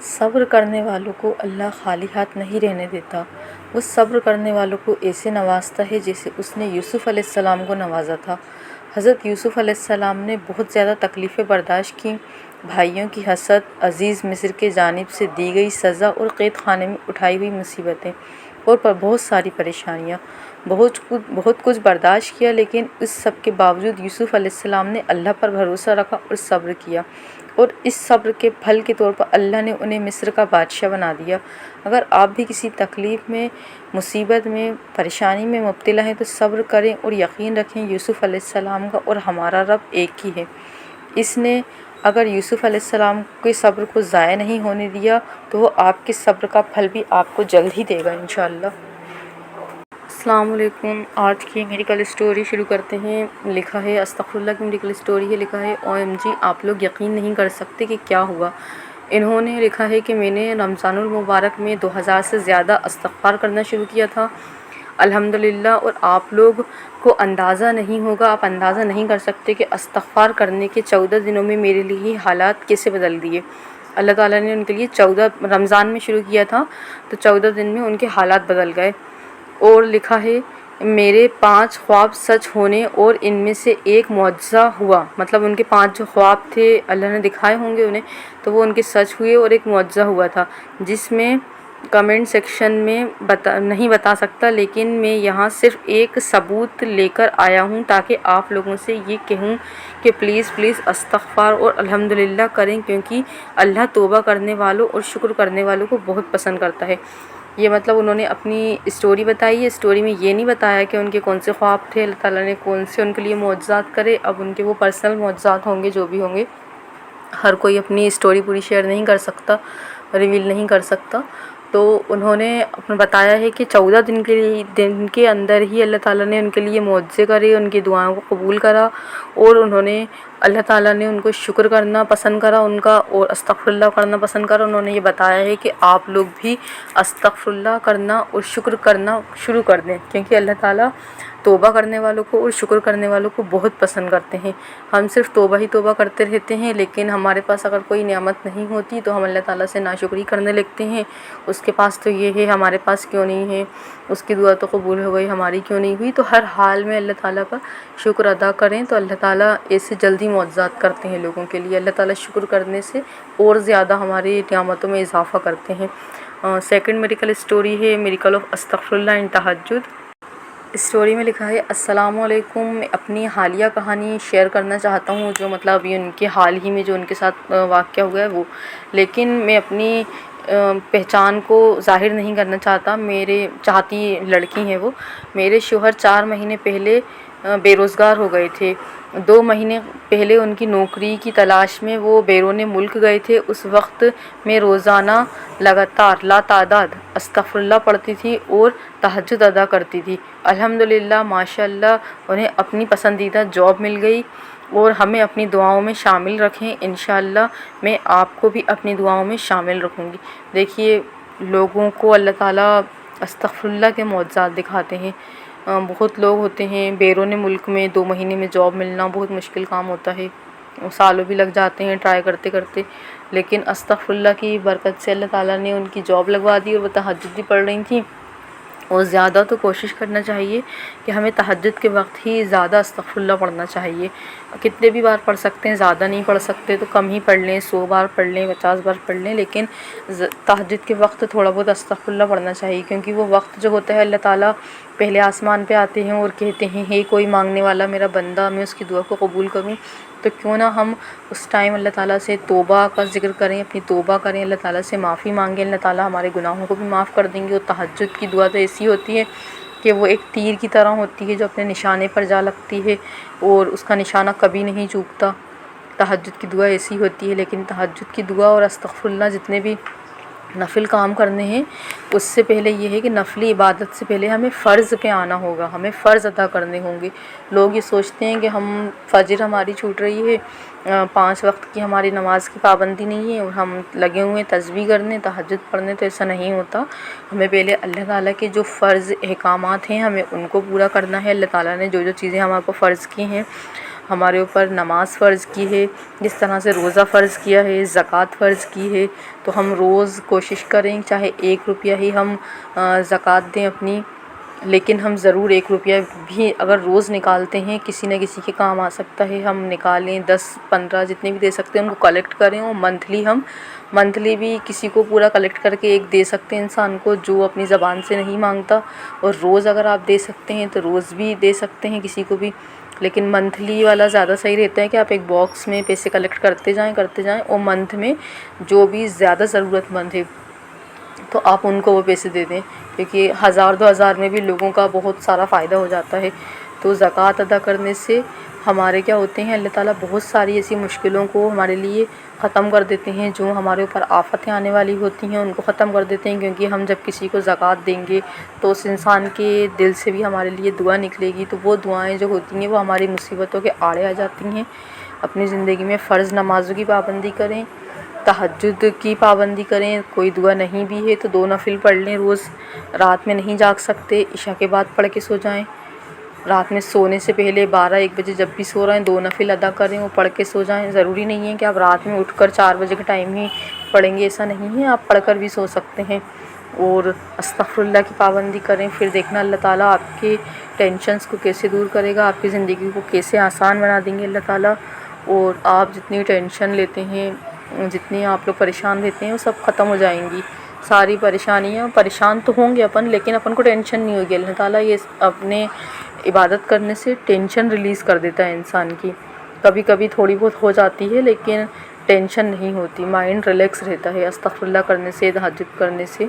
صبر کرنے والوں کو اللہ خالی ہاتھ نہیں رہنے دیتا۔ وہ صبر کرنے والوں کو ایسے نوازتا ہے جیسے اس نے یوسف علیہ السلام کو نوازا تھا۔ حضرت یوسف علیہ السلام نے بہت زیادہ تکلیفیں برداشت کیں، بھائیوں کی حسد، عزیز مصر کے جانب سے دی گئی سزا اور قید خانے میں اٹھائی ہوئی مصیبتیں اور بہت ساری پریشانیاں، بہت کچھ برداشت کیا، لیکن اس سب کے باوجود یوسف علیہ السلام نے اللہ پر بھروسہ رکھا اور صبر کیا، اور اس صبر کے پھل کے طور پر اللہ نے انہیں مصر کا بادشاہ بنا دیا۔ اگر آپ بھی کسی تکلیف میں، مصیبت میں، پریشانی میں مبتلا ہیں تو صبر کریں اور یقین رکھیں یوسف علیہ السلام کا اور ہمارا رب ایک ہی ہے۔ اس نے اگر یوسف علیہ السلام کے صبر کو ضائع نہیں ہونے دیا تو وہ آپ کے صبر کا پھل بھی آپ کو جلد ہی دے گا انشاءاللہ۔ السلام علیکم۔ آج کی میڈیکل اسٹوری شروع کرتے ہیں۔ لکھا ہے، استغفراللہ کی میڈیکل اسٹوری ہے، لکھا ہے OMG آپ لوگ یقین نہیں کر سکتے کہ کیا ہوا۔ انہوں نے لکھا ہے کہ میں نے رمضان المبارک میں 2000 سے زیادہ استغفار کرنا شروع کیا تھا الحمدللہ، اور آپ لوگ کو اندازہ نہیں ہوگا، آپ اندازہ نہیں کر سکتے کہ استغفار کرنے کے 14 دنوں میں میرے لیے حالات کیسے بدل دیے۔ اللہ تعالیٰ نے ان کے لیے 14 رمضان میں شروع کیا تھا تو 14 دن میں ان کے حالات بدل گئے۔ اور لکھا ہے میرے 5 خواب سچ ہونے اور ان میں سے ایک معجزہ ہوا، مطلب ان کے 5 جو خواب تھے اللہ نے دکھائے ہوں گے انہیں تو وہ ان کے سچ ہوئے اور ایک معجزہ ہوا تھا، جس میں کمنٹ سیکشن میں نہیں بتا سکتا، لیکن میں یہاں صرف ایک ثبوت لے کر آیا ہوں تاکہ آپ لوگوں سے یہ کہوں کہ پلیز استغفار اور الحمدللہ کریں، کیونکہ اللہ توبہ کرنے والوں اور شکر کرنے والوں کو بہت پسند کرتا ہے۔ یہ مطلب انہوں نے اپنی اسٹوری بتائی ہے۔ اسٹوری میں یہ نہیں بتایا کہ ان کے کون سے خواب تھے، اللہ تعالیٰ نے کون سے ان کے لیے معجزات کرے۔ اب ان کے وہ پرسنل معجزات ہوں گے جو بھی ہوں گے، ہر کوئی اپنی اسٹوری پوری شیئر نہیں کر سکتا، ریویل نہیں کر سکتا، تو انہوں نے بتایا ہے کہ 14 دن کے اندر ہی اللہ تعالیٰ نے ان کے لیے معجزے کرے، ان کی دعاؤں کو قبول کرا، اور انہوں نے اللہ تعالیٰ نے ان کو شکر کرنا پسند کرا ان کا، اور استغفراللہ کرنا پسند کرا۔ انہوں نے یہ بتایا ہے کہ آپ لوگ بھی استغفراللہ کرنا اور شکر کرنا شروع کر دیں، کیونکہ اللہ تعالیٰ توبہ کرنے والوں کو اور شکر کرنے والوں کو بہت پسند کرتے ہیں۔ ہم صرف توبہ کرتے رہتے ہیں، لیکن ہمارے پاس اگر کوئی نعمت نہیں ہوتی تو ہم اللہ تعالیٰ سے ناشکری کرنے لگتے ہیں، اس کے پاس تو یہ ہے، ہمارے پاس کیوں نہیں ہے، اس کی دعا تو قبول ہو گئی، ہماری کیوں نہیں ہوئی۔ تو ہر حال میں اللہ تعالیٰ کا شکر ادا کریں تو اللہ تعالیٰ ایسے جلدی معجزات کرتے ہیں لوگوں کے لیے۔ اللہ تعالیٰ شکر کرنے سے اور زیادہ ہماری نعمتوں میں اضافہ کرتے ہیں۔ سیکنڈ میڈیکل اسٹوری ہے میریکل آف استغفراللہ ان تہجد۔ اسٹوری میں لکھا ہے السلام علیکم، میں اپنی حالیہ کہانی شیئر کرنا چاہتا ہوں، جو مطلب ابھی ان کے حال ہی میں جو ان کے ساتھ واقعہ ہوا ہے وہ، لیکن میں اپنی پہچان کو ظاہر نہیں کرنا چاہتا، میرے چاہتی لڑکی ہیں وہ۔ میرے شوہر 4 مہینے پہلے بے روزگار ہو گئے تھے۔ 2 مہینے پہلے ان کی نوکری کی تلاش میں وہ بیرون ملک گئے تھے۔ اس وقت میں روزانہ لگاتار لاتعداد استغفراللہ پڑھتی تھی اور تہجد ادا کرتی تھی۔ الحمدللہ ماشاءاللہ انہیں اپنی پسندیدہ جاب مل گئی، اور ہمیں اپنی دعاؤں میں شامل رکھیں، انشاءاللہ میں آپ کو بھی اپنی دعاؤں میں شامل رکھوں گی۔ دیکھیے لوگوں کو اللہ تعالیٰ استغفراللہ کے معجزات دکھاتے ہیں۔ بہت لوگ ہوتے ہیں بیرون ملک میں 2 مہینے میں جاب ملنا بہت مشکل کام ہوتا ہے، سالوں بھی لگ جاتے ہیں ٹرائی کرتے کرتے، لیکن استغفراللہ کی برکت سے اللہ تعالیٰ نے ان کی جاب لگوا دی، اور وہ تہجد بھی پڑھ رہی تھیں۔ اور زیادہ تو کوشش کرنا چاہیے کہ ہمیں تہجد کے وقت ہی زیادہ استغفراللہ پڑھنا چاہیے۔ کتنے بھی بار پڑھ سکتے ہیں، زیادہ نہیں پڑھ سکتے تو کم ہی پڑھ لیں، 100 بار پڑھ لیں، 50 بار پڑھ لیں، لیکن تہجد کے وقت تھوڑا بہت استغفراللہ پڑھنا چاہیے، کیونکہ وہ وقت جو ہوتا ہے اللہ تعالیٰ پہلے آسمان پہ آتے ہیں اور کہتے ہیں ہے کوئی مانگنے والا میرا بندہ، میں اس کی دعا کو قبول کروں، تو کیوں نہ ہم اس ٹائم اللہ تعالیٰ سے توبہ کا ذکر کریں، اپنی توبہ کریں، اللہ تعالیٰ سے معافی مانگیں، اللہ تعالیٰ ہمارے گناہوں کو بھی معاف کر دیں گے۔ اور تہجد کی دعا تو ایسی ہوتی ہے کہ وہ ایک تیر کی طرح ہوتی ہے جو اپنے نشانے پر جا لگتی ہے اور اس کا نشانہ کبھی نہیں چوکتا۔ تہجد کی دعا ایسی ہوتی ہے، لیکن تہجد کی دعا اور استغفراللہ جتنے بھی نفل کام کرنے ہیں، اس سے پہلے یہ ہے کہ نفلی عبادت سے پہلے ہمیں فرض پہ آنا ہوگا، ہمیں فرض ادا کرنے ہوں گے۔ لوگ یہ سوچتے ہیں کہ ہم فجر ہماری چھوٹ رہی ہے، 5 وقت کی ہماری نماز کی پابندی نہیں ہے اور ہم لگے ہوئے ہیں تسبیح کرنے، تہجد پڑھنے، تو ایسا نہیں ہوتا۔ ہمیں پہلے اللہ تعالیٰ کے جو فرض احکامات ہیں ہمیں ان کو پورا کرنا ہے۔ اللہ تعالیٰ نے جو چیزیں ہمارے کو فرض کی ہیں ہمارے اوپر نماز فرض کی ہے، جس طرح سے روزہ فرض کیا ہے، زکوٰۃ فرض کی ہے، تو ہم روز کوشش کریں چاہے 1 روپیہ ہی ہم زکوٰۃ دیں اپنی، لیکن ہم ضرور 1 روپیہ بھی اگر روز نکالتے ہیں کسی نہ کسی کے کام آ سکتا ہے، ہم نکالیں، 10 15 جتنے بھی دے سکتے ہیں ان کو کلیکٹ کریں، اور منتھلی بھی کسی کو پورا کلیکٹ کر کے ایک دے سکتے ہیں انسان کو جو اپنی زبان سے نہیں مانگتا، اور روز اگر آپ دے سکتے ہیں تو روز بھی دے سکتے ہیں کسی کو بھی، لیکن منتھلی والا زیادہ صحیح رہتا ہے کہ آپ ایک باکس میں پیسے کلیکٹ کرتے جائیں اور منتھ میں جو بھی زیادہ ضرورت مند ہے تو آپ ان کو وہ پیسے دے دیں، کیونکہ 1000 2000 میں بھی لوگوں کا بہت سارا فائدہ ہو جاتا ہے۔ تو زکوٰۃ ادا کرنے سے ہمارے کیا ہوتے ہیں، اللہ تعالیٰ بہت ساری ایسی مشکلوں کو ہمارے لیے ختم کر دیتے ہیں، جو ہمارے اوپر آفتیں آنے والی ہوتی ہیں ان کو ختم کر دیتے ہیں، کیونکہ ہم جب کسی کو زکوٰۃ دیں گے تو اس انسان کے دل سے بھی ہمارے لیے دعا نکلے گی، تو وہ دعائیں جو ہوتی ہیں وہ ہماری مصیبتوں کے آڑے آ جاتی ہیں۔ اپنی زندگی میں فرض نمازوں کی پابندی کریں، تہجد کی پابندی کریں، کوئی دعا نہیں بھی ہے تو 2 نفل پڑھ لیں روز، رات میں نہیں جاگ سکتے عشاء کے بعد پڑھ کے سو جائیں، رات میں سونے سے پہلے 12 1 بجے جب بھی سو رہے ہیں 2 نفل ادا کریں، وہ پڑھ کے سو جائیں۔ ضروری نہیں ہے کہ آپ رات میں اٹھ کر 4 بجے کے ٹائم ہی پڑھیں گے، ایسا نہیں ہے، آپ پڑھ کر بھی سو سکتے ہیں۔ اور استغفر اللہ کی پابندی کریں، پھر دیکھنا اللہ تعالیٰ آپ کے ٹینشنز کو کیسے دور کرے گا، آپ کی زندگی کو کیسے آسان بنا دیں گے اللہ تعالیٰ، اور آپ جتنی ٹینشن لیتے ہیں، جتنی آپ لوگ پریشان رہتے ہیں وہ سب ختم ہو جائیں گی، ساری پریشانیاں، پریشان تو ہوں گے لیکن اپن کو ٹینشن نہیں ہوگی۔ اللہ تعالیٰ یہ اپنے عبادت کرنے سے ٹینشن ریلیز کر دیتا ہے انسان کی، کبھی کبھی تھوڑی بہت ہو جاتی ہے لیکن ٹینشن نہیں ہوتی، مائنڈ ریلیکس رہتا ہے استغفر اللہ کرنے سے، تہجد کرنے سے۔